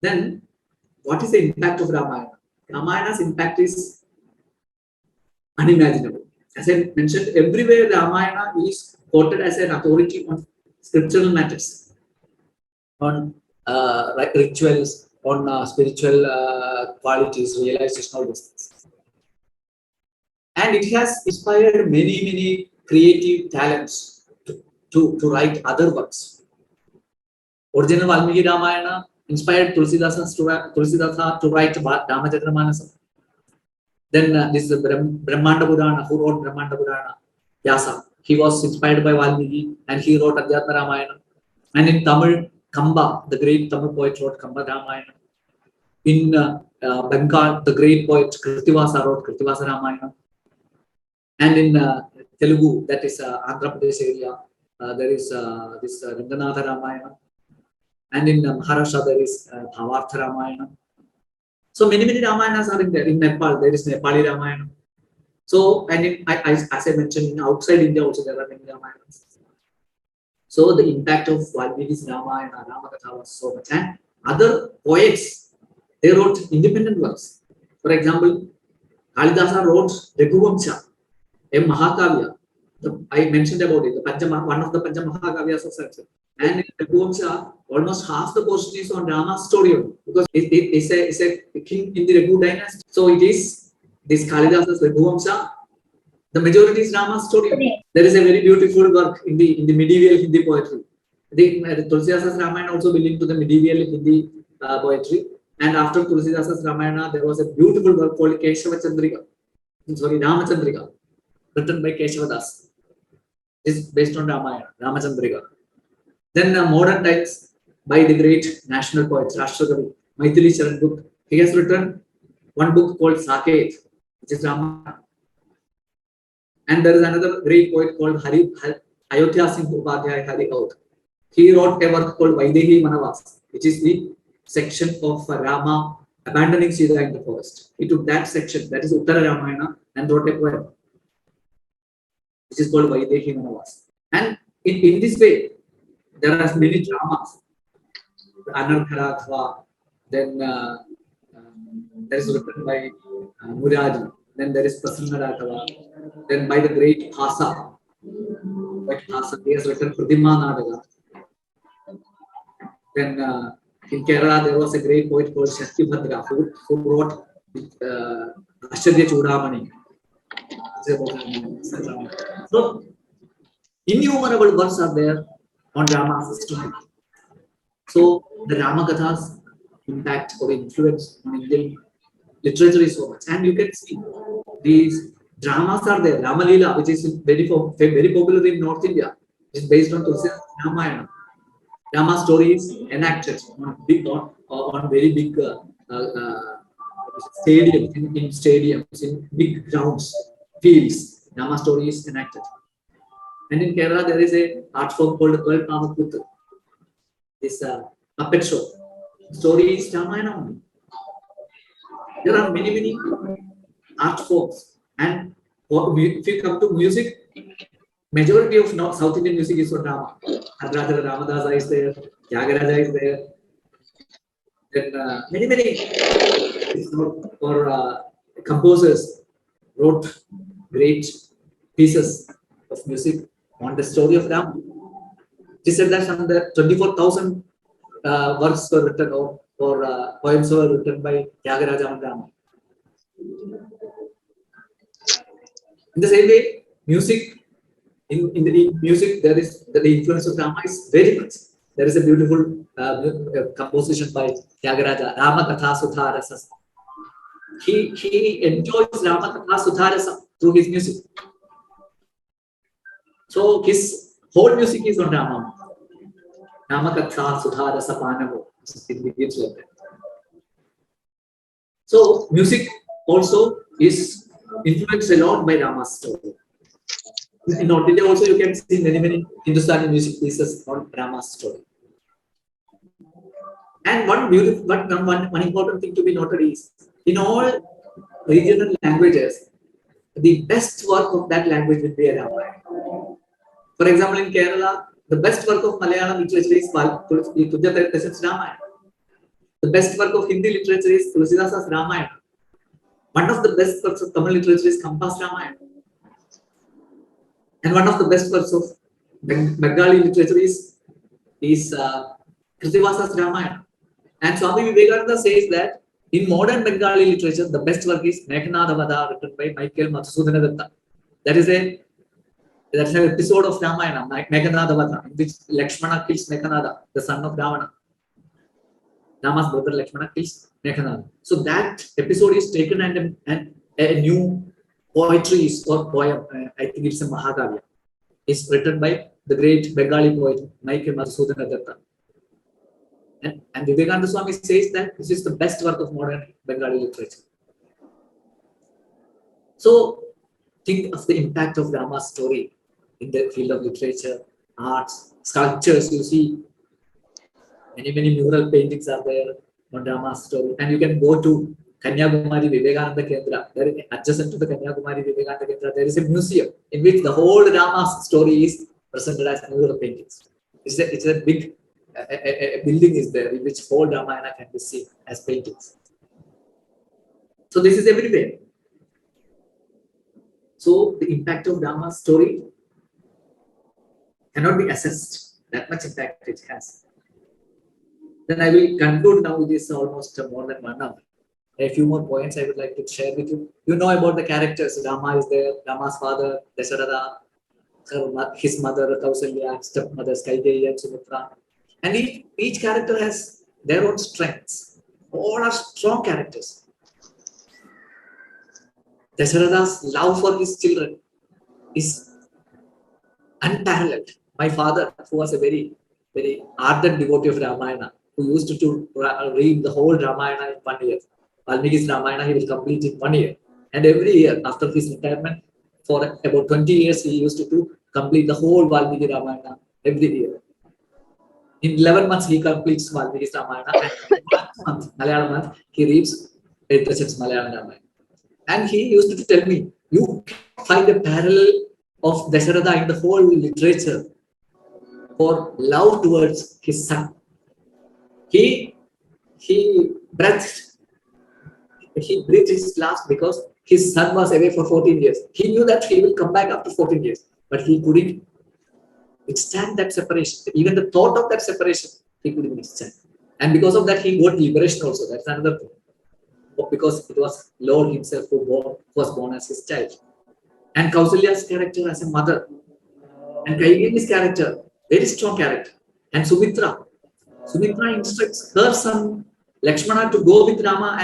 Then, what is the impact of Ramayana? Ramayana's impact is unimaginable. As I mentioned, everywhere Ramayana is quoted as an authority on scriptural matters, on rituals, on spiritual qualities, realization, all these things. And it has inspired many creative talents to write other works. Original Valmiki Ramayana inspired Tulsidasa to write Rāmāyaṇasaurabham. Then this is Brahmanda Purana. Who wrote Brahmanda Purana? Vyasa. He was inspired by Valmiki and he wrote Adhyatma Ramayana. And in Tamil, Kamba, the great Tamil poet, wrote Kamba Ramayana. In Bengal, the great poet Krittivasa wrote Krittivasa Ramayana. And in Telugu, that is Andhra Pradesh area, there is this Ranganatha Ramayana. And in Maharashtra, there is Bhavartha Ramayana. So many Ramayanas are in there. In Nepal, there is Nepali Ramayana. So, and as I mentioned, outside India also there are many Ramayanas. So the impact of Valmiki's Ramayana, Ramakatha was so much. And other poets, they wrote independent works. For example, Kalidasa wrote Raghuvamsha, a Mahakavya. I mentioned about it, one of the Pancha Mahakavyas of Sanskrit. And in Raghuvamsha, almost half the portion is on Rama's story only, because it's a king in the Raghu dynasty. So it is this Kalidasa's Raghuvamsha. The majority is Rama's story. Okay. There is a very beautiful work in the medieval Hindi poetry. The Tulsidasa's Ramayana also belonged to the medieval Hindi poetry. And after Tulsidasa's Ramayana, there was a beautiful work called Ramachandrika, written by Keshavadas. It's based on Ramayana, Ramachandrika. Then modern times, by the great national poet, Rashtrakavi, Maithili Charan book, he has written one book called Saket, which is Ramayana. And there is another great poet called Ayodhya Singh Upadhyay Harikaut. He wrote a work called Vaidehi Manavas, which is the section of Rama abandoning Sita in the forest. He took that section, that is Uttara Ramayana, and wrote a poem, which is called Vaidehi Manavas. And in this way, there are many dramas. Anartharatva, then there is written by Murari, then there is Prasanna Raghava, then by the great Hasa, he has written Pradima Nadaga. Then in Kerala, there was a great poet called Shakti Bhadra who wrote Ashadya Chudamani. So, innumerable works are there on Rama's story. So, the Ramakatha's impact or influence on Indian literature is so much. And you can see these dramas are there. Ramalila, which is very popular in North India, is based on Tulsidasa's Ramayana. Rama's story is enacted on very big stadiums, in stadiums, in big grounds, fields. Rama's story is enacted. And in Kerala, there is a art form called Ramakatha. This puppet show. The story is Ramayana only. There are many art forms. And if you come to music, majority of South Indian music is for Rama. Adratha Ramadasa is there, Tyagaraja is there. Then many composers wrote great pieces of music on the story of Rama. He said that some 24,000 works were written or poems were written by Tyagaraja and Rama. In the same way, music, in the music, there is the influence of Rama is very much. There is a beautiful composition by Tyagaraja, Ramakatha Sudharasa. He enjoys Ramakatha Sudharasa through his music. So his whole music is on Rama. Ramakatha Sudharasa Panavo. So music also is influenced a lot by Rama's story. In North India also you can see many Hindustani music pieces on Rama's story. And one important thing to be noted is, in all regional languages, the best work of that language will be a Ramayana. For example, in Kerala, the best work of Malayalam literature is Ramayana. The best work of Hindi literature is Tulsidasa's Ramayana. One of the best works of Tamil literature is Kampas Ramayana. And one of the best works of Bengali literature is Kritivasa's Ramayana. And Swami Vivekananda says that in modern Bengali literature, the best work is Meghnadavada, written by Michael Madhusudana Datta. That's an episode of Ramayana, Meghnadavada, in which Lakshmana kills Meghnada, the son of Ravana. Rama's brother Lakshmana kills Meghnada. So that episode is taken and a new poetry or poem, I think it's a Mahakavya, is written by the great Bengali poet Michael Madhusudana Datta. And Vivekananda Swami says that this is the best work of modern Bengali literature. So think of the impact of Rama's story in the field of literature, arts, sculptures. You see many mural paintings are there on Rama's story. And you can go to Kanyakumari Vivekananda Kendra. There, adjacent to the Kanyakumari Vivekananda Kendra, there is a museum in which the whole Rama's story is presented as mural paintings. It's a big a building is there in which whole Ramayana can be seen as paintings. So this is everywhere. So the impact of Rama's story cannot be assessed. That much impact it has. Then I will conclude now with this almost more than 1 hour. A few more points I would like to share with you. You know about the characters. Rama is there, Rama's father, Dasharatha, his mother, Kausalya, stepmothers, Kaigeyi and Sumitra. And each character has their own strengths. All are strong characters. Dasharatha's love for his children is unparalleled. My father, who was a very ardent devotee of Ramayana, who used to read the whole Ramayana in 1 year. Valmiki's Ramayana he will complete in 1 year. And every year after his retirement, for about 20 years, he used to complete the whole Valmiki Ramayana every year. In 11 months, he completes Valmiki's Ramayana, and in 1 month, Malayalam month, he reads Edhachan's Malayalam Ramayana. And he used to tell me, you find a parallel of Dasharatha in the whole literature for love towards his son. He breathed his last because his son was away for 14 years. He knew that he will come back after 14 years, but he couldn't withstand that separation. Even the thought of that separation, he couldn't withstand. And because of that, he got liberation also. That's another thing. Because it was Lord himself who was born as his child. And Kausalya's character as a mother. And Kaigeyi's character, very strong character. And Sumitra instructs her son Lakshmana to go with Rama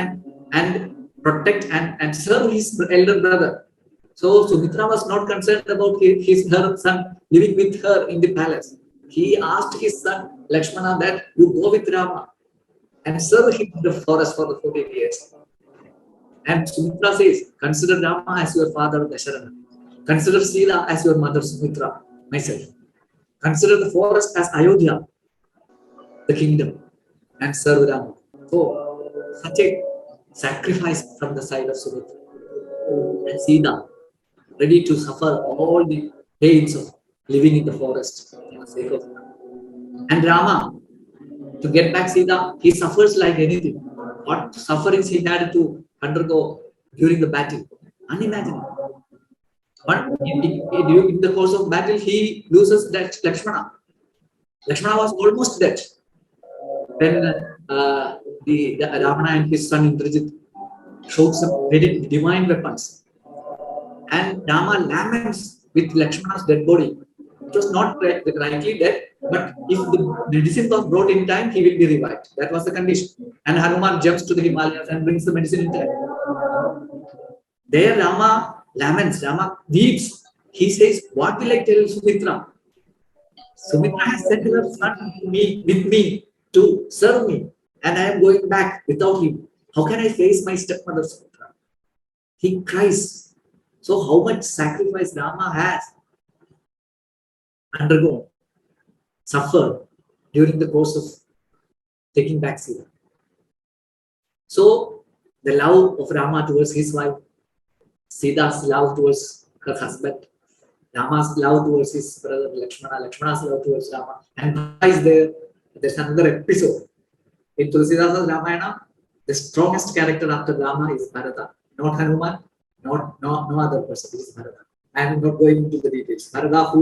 and protect and serve his elder brother. So Sumitra was not concerned about her son living with her in the palace. He asked his son Lakshmana that you go with Rama and serve him in the forest for the 14 years. And Sumitra says, consider Rama as your father Dasharatha. Consider Sita as your mother Sumitra, myself. Consider the forest as Ayodhya, the kingdom, and serve Rama. So, such a sacrifice from the side of Sumitra. And Sita, ready to suffer all the pains of living in the forest for the sake of Rama. And Rama, to get back Sita, he suffers like anything. What sufferings he had to undergo during the battle, unimaginable. But in the course of battle, he loses that Lakshmana. Lakshmana was almost dead. Then the Ravana and his son Indrajit showed some very divine weapons. And Rama laments with Lakshmana's dead body. It was not rightly dead, but if the medicine was brought in time, he will be revived. That was the condition. And Hanuman jumps to the Himalayas and brings the medicine in time. There Rama laments, Rama weeps. He says, what will I tell Sumitra? Sumitra has sent her son with me to serve me, and I am going back without him. How can I face my stepmother Sumitra? He cries. So how much sacrifice Rama has undergone, suffered during the course of taking back Sita. So the love of Rama towards his wife, Sita's love towards her husband, Rama's love towards his brother Lakshmana, Lakshmana's love towards Rama, and there's another episode In Tulsidasa's Ramayana, the strongest character after Rama is Bharata, not Hanuman, no other person. It is Bharata. I am not going into the details. Bharata,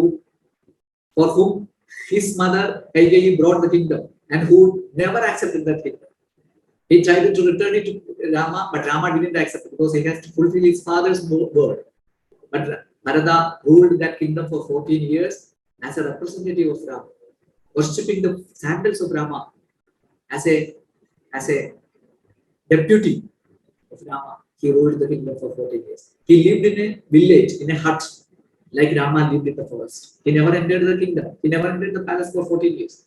for whom his mother Kaikeyi brought the kingdom and who never accepted that kingdom. He tried to return it to Rama, but Rama didn't accept it because he has to fulfill his father's word. But Bharata ruled that kingdom for 14 years as a representative of Rama, worshipping the sandals of Rama as a deputy of Rama. He ruled the kingdom for 14 years. He lived in a village, in a hut, like Rama lived in the forest. He never entered the kingdom. He never entered the palace for 14 years.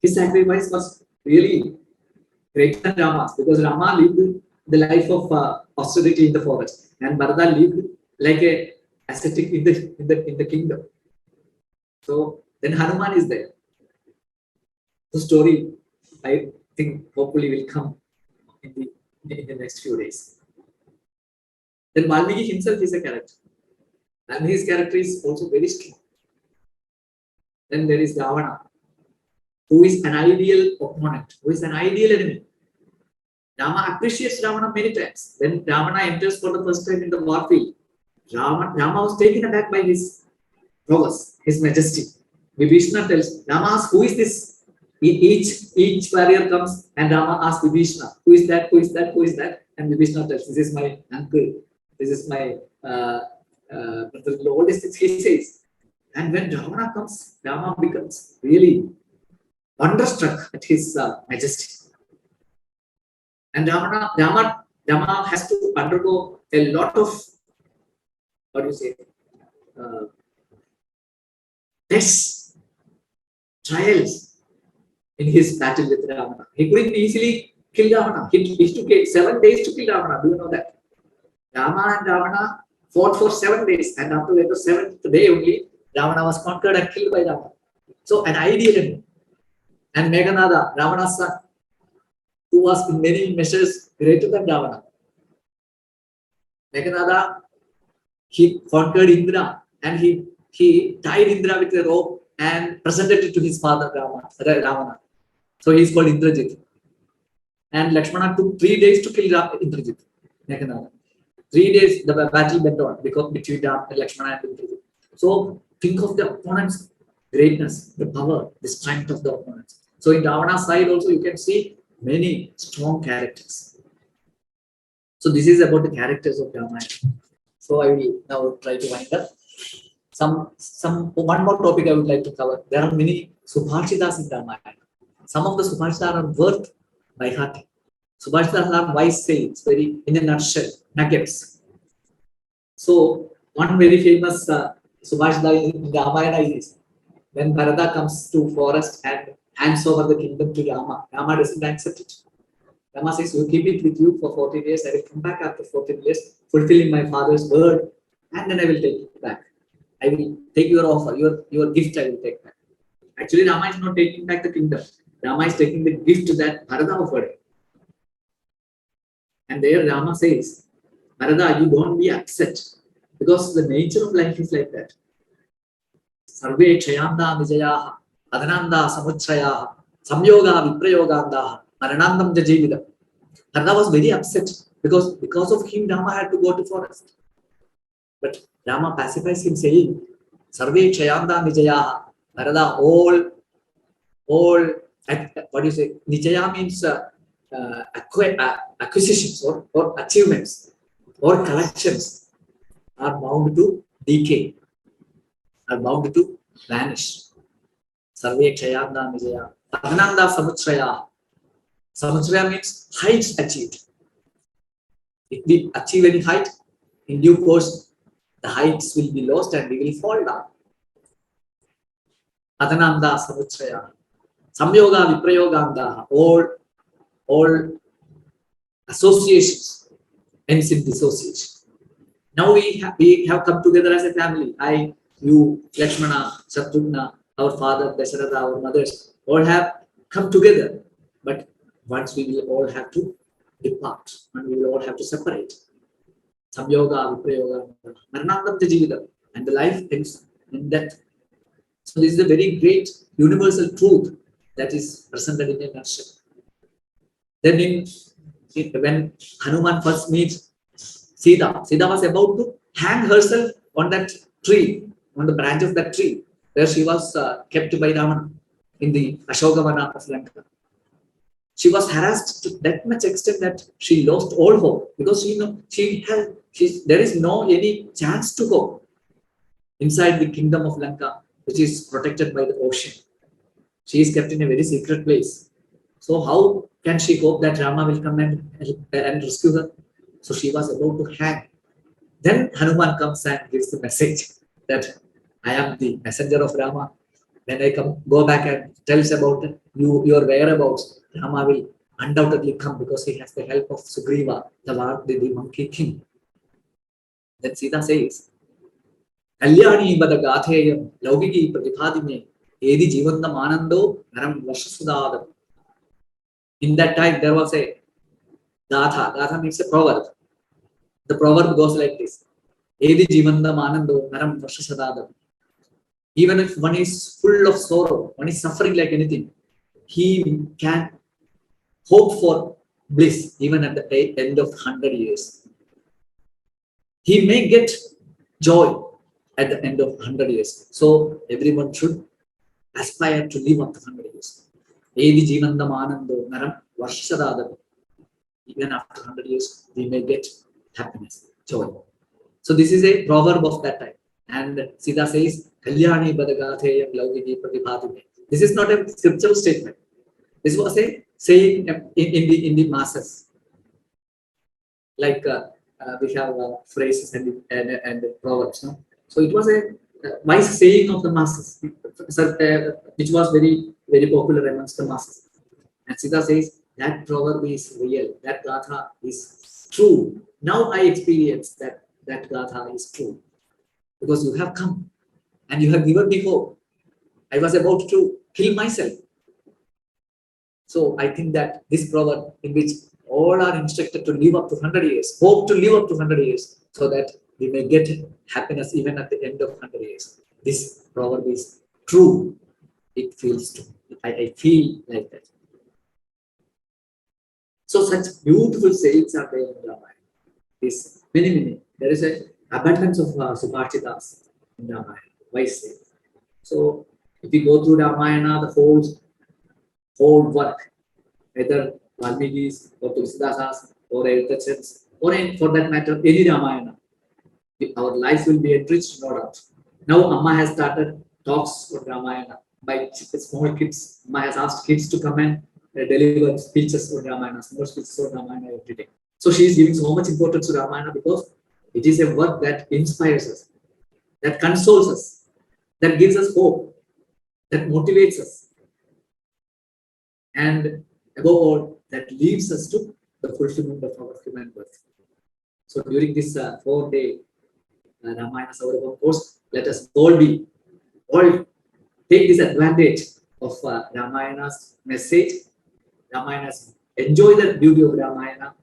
His sacrifice was really greater than Rama's because Rama lived the life of austerity in the forest, and Bharata lived like a ascetic in the kingdom. So then Hanuman is there. The story, I think, hopefully will come in the next few days. Then Valmiki himself is a character, and his character is also very strong. Then there is Ravana, who is an ideal opponent, who is an ideal enemy. Rama appreciates Ravana many times. When Ravana enters for the first time in the war field, Rama was taken aback by his prowess, his majesty. Vibhishana tells, Rama asks, who is this? Each warrior comes and Rama asks Vibhishana, who is that, who is that, who is that? And Vibhishana tells, this is my uncle, this is my brother-in-law, all these things he says. And when Ravana comes, Rama becomes really wonderstruck at his majesty. And Rama has to undergo a lot of, tests, trials in his battle with Ravana. He couldn't easily kill Ravana. He took 7 days to kill Ravana. Do you know that? Rama and Ravana fought for 7 days, and after the 7th day only, Ravana was conquered and killed by Ravana. So an ideal enemy. And Meghanada, Ravana's son, who was in many measures greater than Ravana. Meghanada, he conquered Indra and he tied Indra with a rope and presented it to his father Ravana. So he is called Indrajit. And Lakshmana took 3 days to kill Indrajit, Meghanada. 3 days the battle went on between Lakshmana and Indrajit. So think of the opponent's greatness, the power, the strength of the opponents. So in Ravana's side also you can see many strong characters. So this is about the characters of Ramayana. So I will now try to wind up. One more topic I would like to cover. There are many Subhashitas in Ramayana. Some of the Subhashitas are worth by heart. Subhashitas are wise sayings, very in a nutshell, nuggets. So one very famous Subhashita in Ramayana is when Bharata comes to forest and hands over the kingdom to Rama. Rama doesn't accept it. Rama says, you keep it with you for 14 years. I will come back after 14 years, fulfilling my father's word, and then I will take it back. I will take your offer, your gift I will take back. Actually, Rama is not taking back the kingdom. Rama is taking the gift that Bharata offered. And there Rama says, Bharata, you don't be upset, because the nature of life is like that. Sarve Kshayanda Vijayaha, Adananda Samutrayaha, Samyoga Viprayogandaha, Maranandam Jajividam. Bharata was very upset because of him Rama had to go to forest. But Rama pacifies him saying, Sarve Kshayanda Vijayaha. Bharata, all what do you say? Nijaya means acquisitions or achievements or collections are bound to decay, are bound to vanish. Sarve Kshayanda Vijaya. Agnanda Samutraya. Samutraya means heights achieved. If we achieve any height, in due course, the heights will be lost and we will fall down. Adananda Samutraya. Samyoga Viprayoganda. All associations ends in dissociation. Now we have come together as a family. I, you, Lakshmana, Shatrugna, our father, Dasharatha, our mothers, all have come together. But once we will all have to depart and we will all have to separate. Samyoga, Viprayoga, Maranandam Jajividam. And the life ends in death. So this is a very great universal truth that is presented in a nutshell. Then when Hanuman first meets Sita was about to hang herself on that tree, on the branch of that tree, where she was kept by Ravana in the Ashokavana of Lanka. She was harassed to that much extent that she lost all hope, because there is no any chance to go inside the kingdom of Lanka, which is protected by the ocean. She is kept in a very secret place. So how can she hope that Rama will come and rescue her? So she was about to hang. Then Hanuman comes and gives the message that I am the messenger of Rama. When I go back and tells about your whereabouts, Rama will undoubtedly come, because he has the help of Sugriva, the monkey king. Then Sita says, Kalyani bada gatheyam laugiki pratibhadime edi jivannam anando naram varshasudadam. In that time, there was a gatha. Gatha means a proverb. The proverb goes like this: Edi jivannam anando naram varshasudadam. Even if one is full of sorrow, one is suffering like anything, he can hope for bliss even at the end of 100 years. He may get joy at the end of 100 years. So everyone should aspire to live up to 100 years. Edi jivandam anando naram varshadadam. Even after 100 years, we may get happiness, joy. So this is a proverb of that time. And Sita says, Kalyani badagatheyam laugiki pratibhadime. This is not a scriptural statement. This was a saying in the masses. Like we have phrases and proverbs. No? So it was a wise saying of the masses, which was very, very popular amongst the masses. And Sita says, that proverb is real. That gatha is true. Now I experience that gatha is true. Because you have come and you have given me hope. I was about to kill myself. So I think that this proverb, in which all are instructed to live up to 100 years, hope to live up to 100 years, so that we may get happiness even at the end of 100 years. This proverb is true. It feels true. I feel like that. So such beautiful sayings are there in Ramayana. This many. There is an abundance of subhachitas in Ramayana. Wise sayings. So if we go through Ramayana, the whole work, whether Valmiki's or Tulsidasa's or Editach's, or for that matter, any Ramayana, our life will be enriched, no doubt. Now Amma has started talks on Ramayana by small kids. Amma has asked kids to come and deliver speeches on Ramayana, small speeches on Ramayana every day. So she is giving so much importance to Ramayana because it is a work that inspires us, that consoles us, that gives us hope, that motivates us, and above all, that leads us to the fulfillment of our human birth. So during this 4-day Rāmāyaṇasaurabham course, let us all take this advantage of Ramayana's message, enjoy the beauty of Ramayana,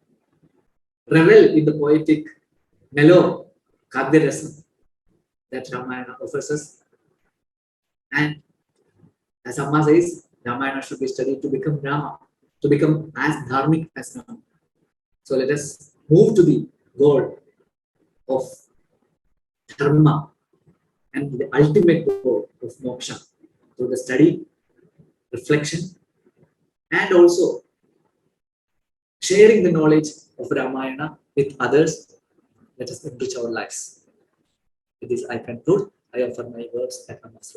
revel in the poetic mellow Kavya Rasam that Ramayana offers us. And as Amma says, Ramayana should be studied to become Rama, to become as dharmic as Rama. So let us move to the goal of dharma and the ultimate goal of moksha through the study, reflection, and also sharing the knowledge of Ramayana with others. Let us enrich our lives. With this, I conclude. I offer my words at Namaste.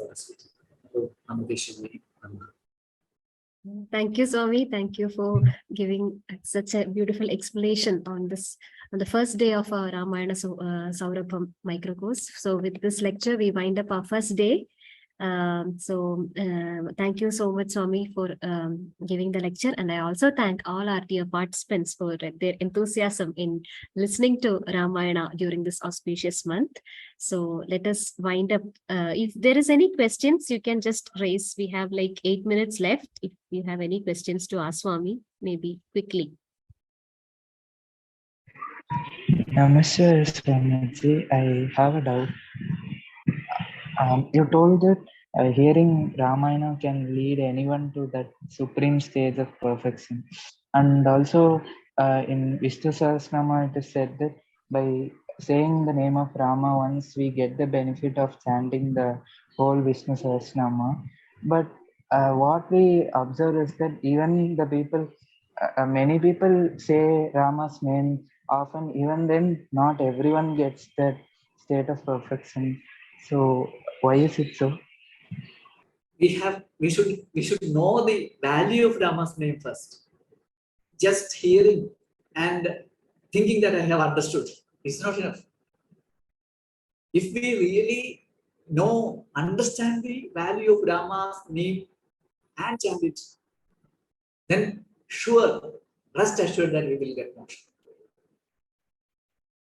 Thank you, Swami. Thank you for giving such a beautiful explanation on the first day of our Rāmāyaṇasaurabham micro course. So with this lecture, we wind up our first day. Thank you so much, Swami, for giving the lecture. And I also thank all our dear participants for their enthusiasm in listening to Ramayana during this auspicious month. So let us wind up. If there is any questions, you can just raise. We have like 8 minutes left. If you have any questions to ask Swami, maybe quickly. Namaste, Swamiji. I have a doubt. You told that Hearing Ramayana can lead anyone to that supreme stage of perfection. And also in Vishnu Sahasranama, it is said that by saying the name of Rama once, we get the benefit of chanting the whole Vishnu Sahasranama. But what we observe is that even the people, many people say Rama's name often, even then, not everyone gets that state of perfection. So, why is it so? We should know the value of Rama's name first. Just hearing and thinking that I have understood is not enough. If we really understand the value of Rama's name and chant it, then rest assured that we will get moksha.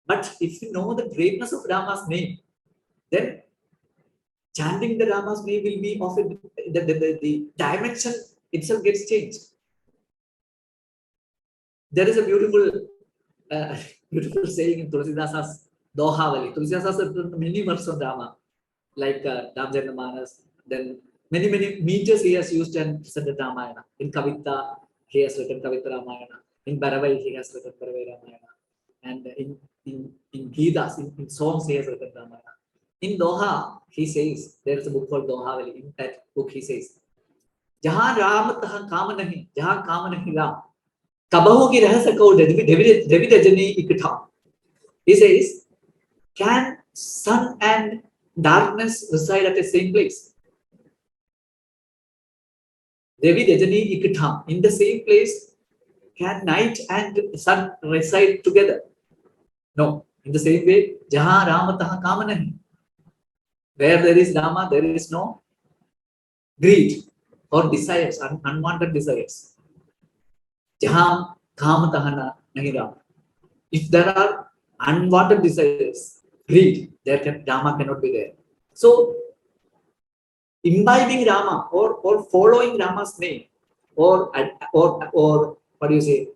But if you know the greatness of Rama's name, then chanting the Rama's name will be of the dimension itself gets changed. There is a uh, beautiful saying in Tulsidasa's Dohavali. Tulsidas has written many verses on Rama, like Ramjanamanas. Then many meters he has used and presented Ramayana. In Kavita, he has written Kavita Ramayana. In Bharavai, he has written Bharavai Ramayana. And in Gitas, in songs, he has written Ramayana. In Doha, he says, there is a book called Dohavali. In that book, he says, Jahan Ram tahan काम नहीं, जहाँ काम नहीं राम, कबहू की रह सको रवि रजनी इकट्ठा. He says, can sun and darkness reside at the same place? Ravi Rajani ikkatha. In the same place, can night and sun reside together? No. In the same way, Jaha Rama taha kama nahi. Where there is Rama, there is no greed or desires, unwanted desires. Jaha kama taha nahi Rama. If there are unwanted desires, greed, Rama cannot be there. So, imbibing Rama or following Rama's name or what do you say,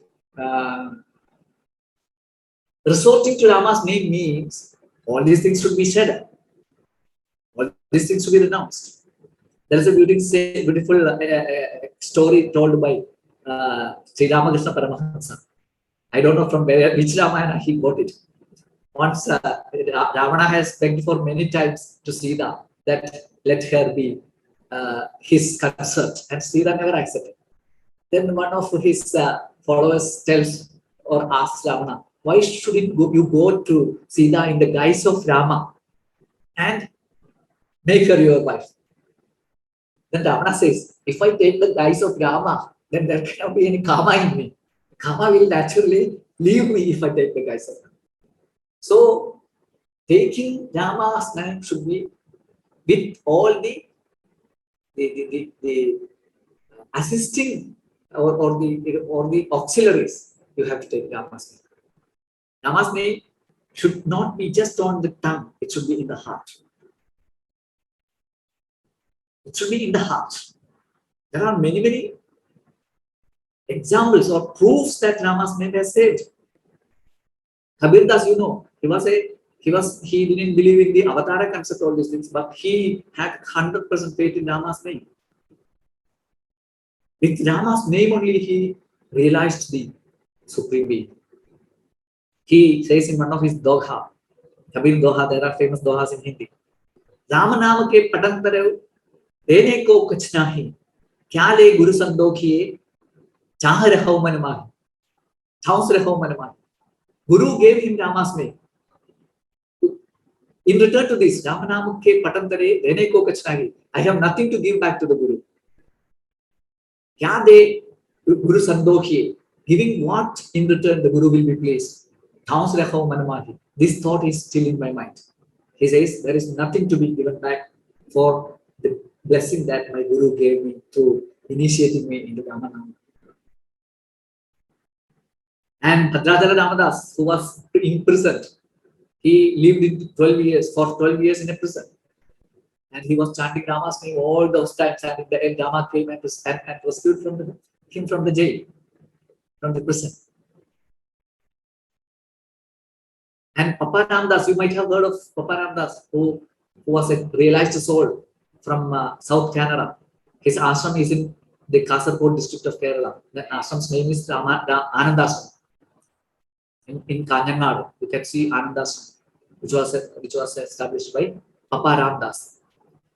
resorting to Rama's name means all these things should be said, all these things should be renounced. There is a beautiful story told by Sri Ramakrishna Paramahansa. I don't know from which Ramayana he got it. Once Ravana has begged for many times to Sita that let her be his consort, and Sita never accepted. Then one of his followers tells or asks Ravana, why shouldn't you go to Sita in the guise of Rama and make her your wife? Then Ravana says, if I take the guise of Rama, then there cannot be any karma in me. Karma will naturally leave me if I take the guise of Rama. So, taking Rama's name should be with all the assisting or the auxiliaries. You have to take Rama's name. Rama's name should not be just on the tongue, it should be in the heart. It should be in the heart. There are many examples or proofs that Rama's name has saved. Kabir Das, he didn't believe in the avatara concept, all these things, but he had 100% faith in Rama's name. With Rama's name only, he realized the Supreme Being. He says in one of his doha, Kabir doha, there are famous dohas in Hindi. Rama nama ke patantare dene ko kuch nahi, kya le guru sandokhiye, chah raho man mahi, chaus raho man mahi. Guru gave him Rama's name. In return to this, Rama nama ke patantare dene ko kuch nahi. I have nothing to give back to the Guru. Kya de Guru sandokhiye, giving what in return the Guru will be pleased. This thought is still in my mind. He says there is nothing to be given back for the blessing that my Guru gave me to initiating me into Ramanama. And Bhadrajala Ramadas, who was imprisoned, he lived in 12 years in a prison. And he was chanting Rama's name all those times, and in the end, Rama came and rescued him from the jail, from the prison. And Papa Ramdas, you might have heard of Papa Ramdas, who was a realized soul from South Canada. His ashram is in the Kasaragod district of Kerala. The ashram's name is Anandasram. In Kaññanadu, you can see Anandasram, which was established by Papa Ramdas.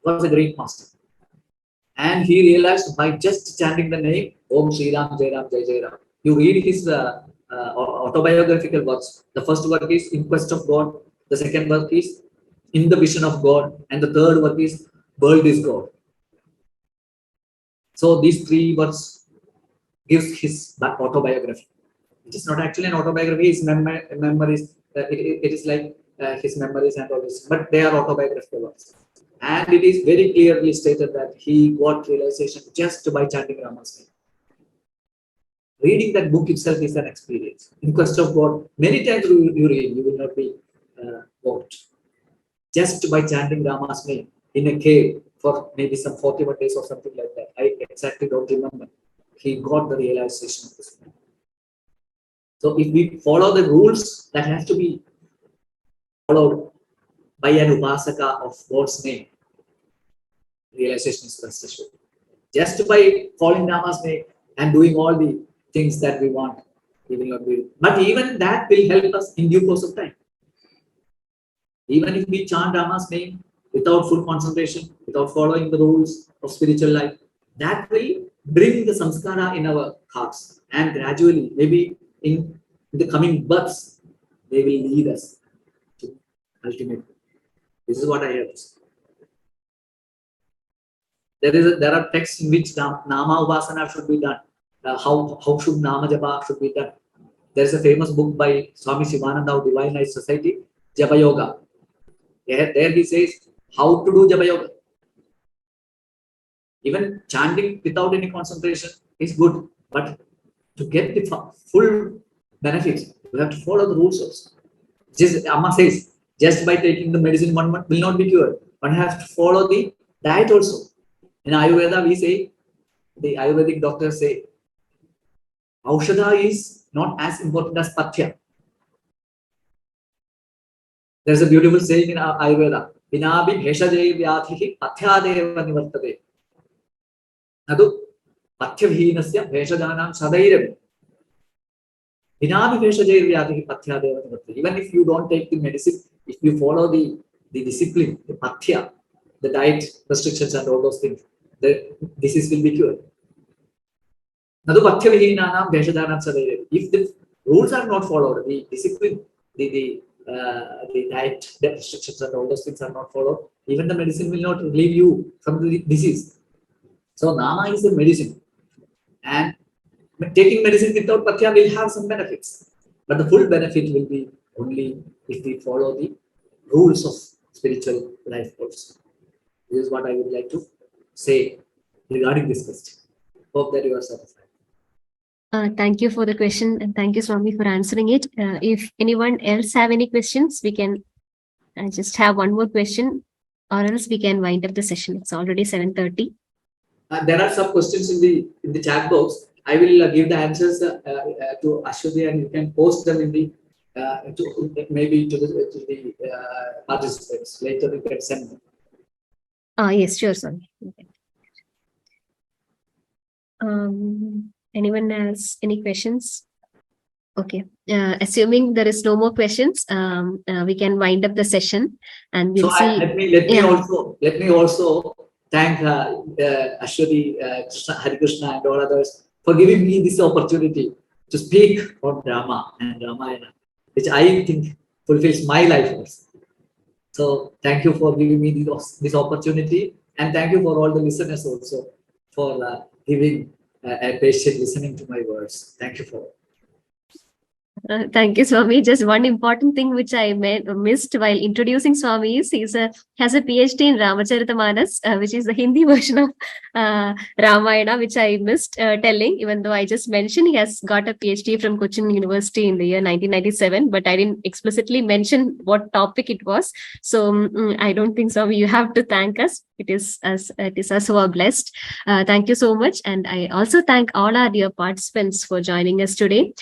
He was a great master. And he realized by just chanting the name Om Shri Ram Jai Ram Jai Jai Ram. You read his autobiographical works. The first work is In Quest of God. The second work is In the Vision of God. And the third work is World is God. So these three works gives his autobiography. It is not actually an autobiography. His memories. It is like his memories and all this, but they are autobiographical works. And it is very clearly stated that he got realization just by chanting Rama's name. Reading that book itself is an experience. In Quest of God, many times you read, you will not be bored. Just by chanting Rama's name in a cave for maybe some 41 days or something like that. I exactly don't remember. He got the realization of this. So if we follow the rules that have to be followed by an upasaka of God's name, realization is rest assured. Just by calling Rama's name and doing all the things that we want, we will not be. But even that will help us in due course of time. Even if we chant Rama's name without full concentration, without following the rules of spiritual life, that will bring the samskara in our hearts. And gradually, maybe in the coming births, they will lead us to ultimate. This is what I have to say. There are texts in which Nama Upasana should be done. How should Nama Japa should be done. There is a famous book by Swami Shivananda of Divine Life Society, Japa Yoga. There he says how to do Japa Yoga. Even chanting without any concentration is good, but to get the full benefits, you have to follow the rules also. Just Amma says, just by taking the medicine 1 month will not be cured. One has to follow the diet also. In Ayurveda, we say, the Ayurvedic doctors say, Aushadha is not as important as Pathya. There's a beautiful saying in Ayurveda, Vinabi Bheshajai Vyathihi Pathyadeva Nivartate. Nadu Pathya Bhinasya Bheshajanam Sadairam. Vinabi Bheshajai Vyathihi Pathyadeva Nivartate. Even if you don't take the medicine, if you follow the discipline, the Pathya, the diet restrictions and all those things, the disease will be cured. Nadu Pathya Bhinanam Bheshajanam Sadairam. If the rules are not followed, the discipline, the diet, the restrictions and all those things are not followed, even the medicine will not relieve you from the disease. So Nama is the medicine, and taking medicine without Pathya will have some benefits, but the full benefit will be only if we follow the rules of spiritual life also. This is what I would like to say regarding this question. Hope that you are satisfied. Thank you for the question, and thank you, Swami, for answering it. If anyone else have any questions, we can just have one more question, or else we can wind up the session. It's already 7:30. There are some questions in the chat box. I will give the answers to Ashwati, and you can post them in the maybe to the participants later. You can send them. Yes, sure, Swami. Okay. Anyone else? Any questions? Okay. Assuming there is no more questions, we can wind up the session, and we'll see. Let me also thank Ashwati, Hari Krishna, and all others for giving me this opportunity to speak on Rama and Ramayana, which I think fulfills my life also. So thank you for giving me this opportunity, and thank you for all the listeners also for giving a patient listening to my words. Thank you for. Thank you, Swami. Just one important thing which I missed while introducing Swami is he has a PhD in Rāmāyaṇasaurabham, which is the Hindi version of Ramayana, which I missed telling, even though I just mentioned he has got a PhD from Cochin University in the year 1997, but I didn't explicitly mention what topic it was. So I don't think, Swami, you have to thank us. it is us who are blessed. Thank you so much. And I also thank all our dear participants for joining us today.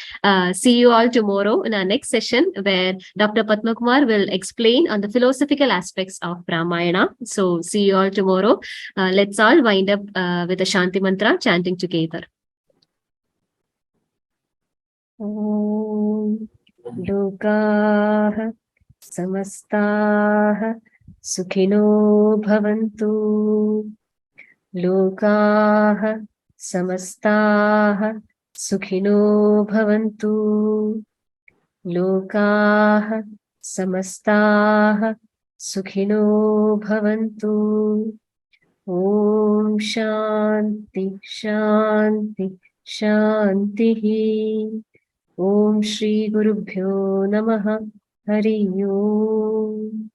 See you all tomorrow in our next session, where Dr. Padma Kumar will explain on the philosophical aspects of Ramayana. So see you all tomorrow. Let's all wind up with a Shanti Mantra chanting together. Om Lokaha Samastaha Sukhino Bhavantu. Lokaha Samastaha Sukhino Bhavantu. Lokaha Samastaha Sukhino Bhavantu. Om Shanti Shanti Shanti. Om Shri Gurubhyo Namaha. Hari Om.